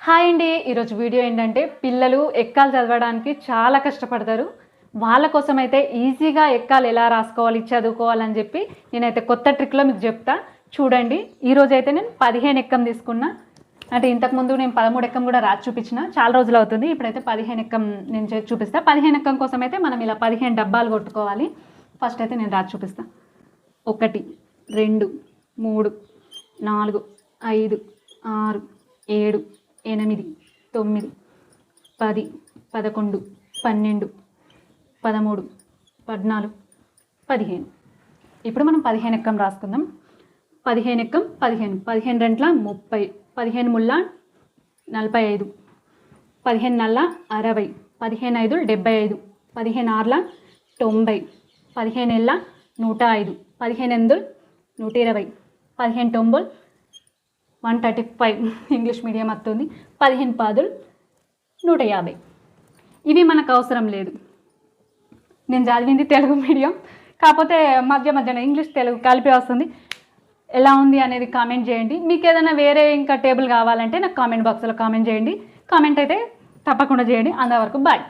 Hi అండి, ఈరోజు video ఏంటంటే పిల్లలు ఎక్కాలు చదవడానికి చాలా కష్టపడతారు. వాళ్ళ కోసం అయితే ఈజీగా ఎక్కాలు ఎలా రాసుకోవాలి చదువుకోవాలని చెప్పి నేనైతే కొత్త ట్రిక్లో మీకు చెప్తా. చూడండి, ఈరోజు అయితే నేను 15 ఎక్కం తీసుకున్నా. అంటే ఇంతకుముందు నేను 13 ఎక్కం కూడా రాసి చూపించిన, చాలా రోజులు అవుతుంది. ఇప్పుడైతే 15 ఎక్కం నేను చూపిస్తా. 15 ఎక్కం కోసం అయితే మనం ఇలా 15 డబ్బాలు కొట్టుకోవాలి. ఫస్ట్ అయితే నేను రాసి చూపిస్తా. 1 2 3 4 5 6 7 8 9 10 11 12 13 14 15. ఇప్పుడు మనం 15 ఎక్కం రాసుకుందాం. 15 ఎక్కం 15 15 రెంట్ల 30 15 ముళ్ళ 45 15 నల్ల 60 15 ఐదు 75 15 ఆర్ల 90 15 ఏళ్ళ 105 15 ఎనిమిది 120 15 తొంభై 135 ఇంగ్లీష్ మీడియం వస్తుంది. 15 పాదులు 150. ఇవి మనకు అవసరం లేదు. నేను చదివింది తెలుగు మీడియం, కాకపోతే మధ్యన ఇంగ్లీష్ తెలుగు కలిపి వస్తుంది. ఎలా ఉంది అనేది కామెంట్ చేయండి. మీకు ఏదైనా వేరే ఇంకా టేబుల్ కావాలంటే నాకు కామెంట్ బాక్స్లో కామెంట్ చేయండి. కామెంట్ అయితే తప్పకుండా చేయండి. అంతవరకు బాయ్.